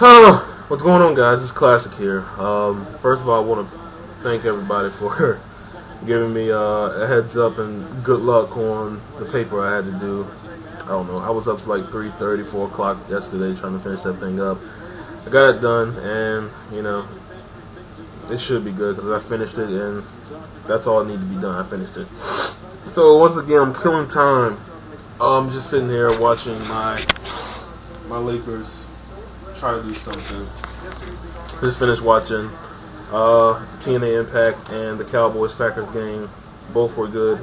What's going on, guys? It's Classic here. First of all, I want to thank everybody for giving me a heads up and good luck on the paper I had to do. I don't know. I was up to like 3:30, 4 o'clock yesterday trying to finish that thing up. I got it done, and it should be good because I finished it, and that's all that needed to be done. I finished it. So once again, I'm killing time. I'm just sitting here watching my Lakers try to do something. Just finished watching TNA Impact and the Cowboys-Packers game. Both were good.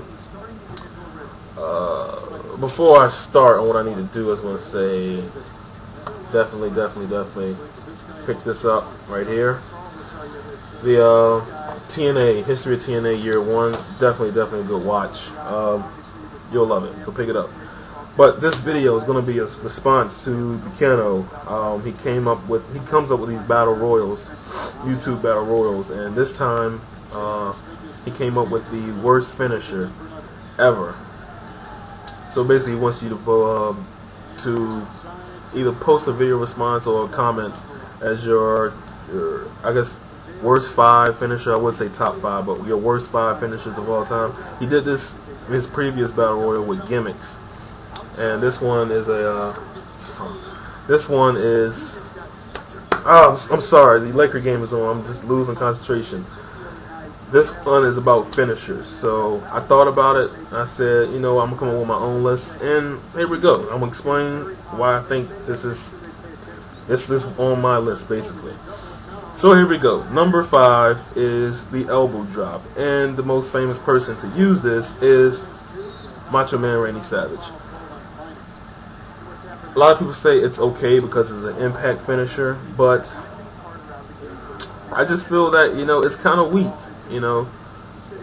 Before I start on what I need to do, I was going to say definitely pick this up right here. The TNA, History of TNA Year 1, definitely a good watch. You'll love it, so pick it up. But this video is going to be a response to Buchanan. He comes up with these battle royals, YouTube battle royals, and this time he came up with the worst finisher ever. So basically, he wants you to either post a video response or a comment as your I guess worst 5 finisher. I would say top 5, but your worst 5 finishers of all time. He did this in his previous battle royal with gimmicks. And this one is I'm sorry, the Laker game is on. I'm just losing concentration. This one is about finishers. So I thought about it. I said, I'm going to come up with my own list. And here we go. I'm going to explain why I think this is on my list, basically. So here we go. Number 5 is the elbow drop. And the most famous person to use this is Macho Man Randy Savage. A lot of people say it's okay because it's an impact finisher, but I just feel that, it's kind of weak,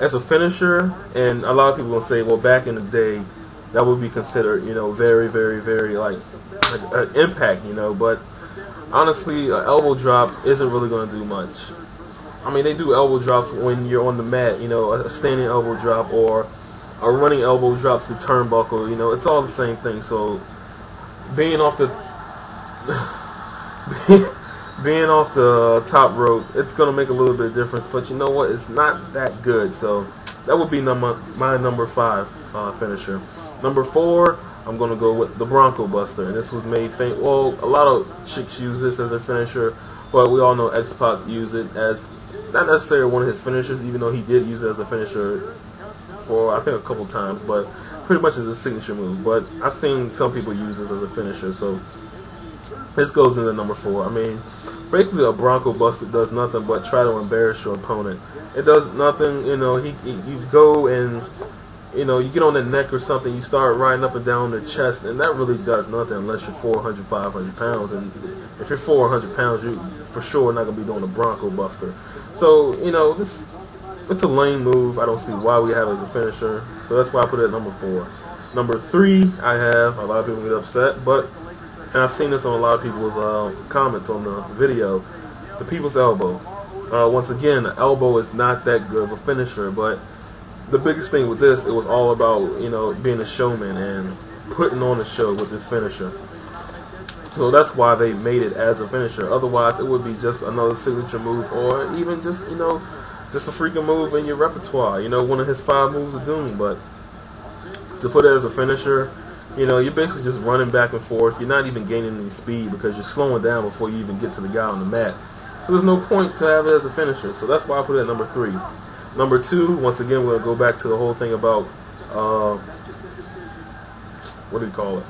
as a finisher. And a lot of people will say, well, back in the day, that would be considered, very like an impact, but honestly, an elbow drop isn't really going to do much. I mean, they do elbow drops when you're on the mat, a standing elbow drop or a running elbow drops to turnbuckle, it's all the same thing. So being off the top rope, it's gonna make a little bit of difference, but you know what? It's not that good. So that would be my number 5 finisher. Number 4, I'm gonna go with the Bronco Buster, and this was made famous. Well, a lot of chicks use this as a finisher, but we all know X-Pac used it as not necessarily one of his finishers, even though he did use it as a finisher for I think a couple times, but pretty much as a signature move. But I've seen some people use this as a finisher, so this goes into number 4. I mean, basically a Bronco Buster does nothing but try to embarrass your opponent. It does nothing, you go and you get on the neck or something, you start riding up and down the chest, and that really does nothing unless you're 400, 500 pounds. And if you're 400 pounds, you for sure not going to be doing a Bronco Buster. So, it's a lame move. I don't see why we have it as a finisher. So that's why I put it at number 4. Number 3, I have, a lot of people get upset, and I've seen this on a lot of people's comments on the video, the People's Elbow. Once again, the elbow is not that good of a finisher, but the biggest thing with this, it was all about, being a showman and putting on a show with this finisher. So that's why they made it as a finisher. Otherwise, it would be just another signature move, or even just, just a freaking move in your repertoire, one of his 5 moves of doom. But to put it as a finisher, you're basically just running back and forth. You're not even gaining any speed because you're slowing down before you even get to the guy on the mat. So there's no point to have it as a finisher. So that's why I put it at number 3. Number 2, once again, we'll go back to the whole thing about, what do you call it?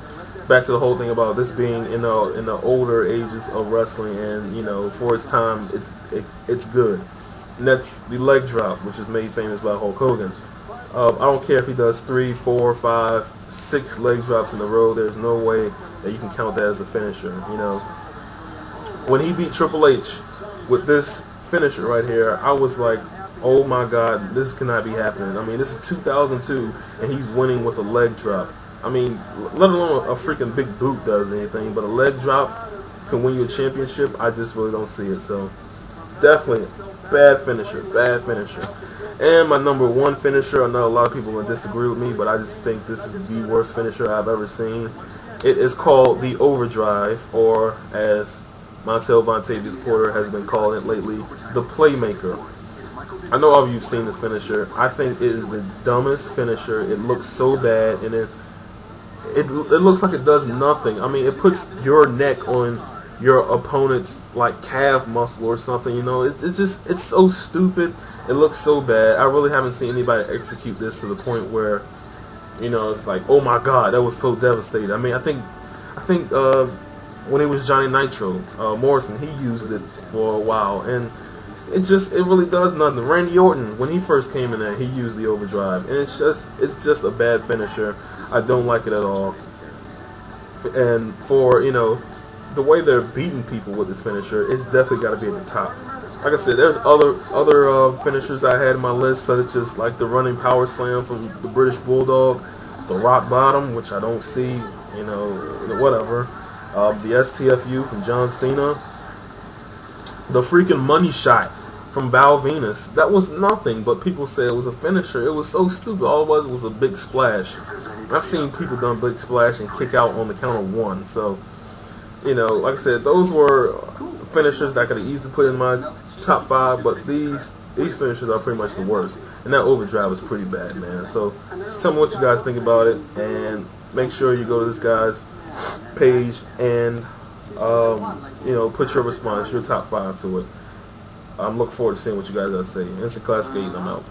Back to the whole thing about this being in the older ages of wrestling, and for its time, it's good. And that's the leg drop, which is made famous by Hulk Hogan. I don't care if he does 3, 4, 5, 6 leg drops in a row. There's no way that you can count that as a finisher. When he beat Triple H with this finisher right here, I was like, oh my God, this cannot be happening. I mean, this is 2002, and he's winning with a leg drop. I mean, let alone a freaking big boot does anything, but a leg drop can win you a championship. I just really don't see it. So definitely bad finisher. And my number 1 finisher, I know a lot of people will disagree with me, but I just think this is the worst finisher I've ever seen. It is called the Overdrive, or as Montel Vontavious Porter has been calling it lately, the playmaker. I know all of you've seen this finisher. I think it is the dumbest finisher. It looks so bad, and it looks like it does nothing. I mean, it puts your neck on your opponent's like calf muscle or something. You know, it's so stupid. It looks so bad. I really haven't seen anybody execute this to the point where, you know, it's like, oh my God, that was so devastating. I mean, I think when it was Johnny Nitro, Morrison, he used it for a while, and it really does nothing. Randy Orton, when he first came in there, he used the overdrive, and it's just a bad finisher. I don't like it at all. And for, you know, the way they're beating people with this finisher, it's definitely got to be at the top. Like I said, there's other finishers I had in my list, such as like the running power slam from the British Bulldog, the rock bottom, which I don't see, you know, whatever. The STFU from John Cena, the freaking money shot from Val Venus. That was nothing, but people say it was a finisher. It was so stupid. All it was a big splash. I've seen people done big splash and kick out on the count of one. So, you know, like I said, those were finishers that I could have easily put in my top 5, but these finishers are pretty much the worst. And that overdrive is pretty bad, man. So just tell me what you guys think about it, and make sure you go to this guy's page and you know, put your response, your top 5 to it. I'm looking forward to seeing what you guys have to say. Instant Classic 8, I'm out.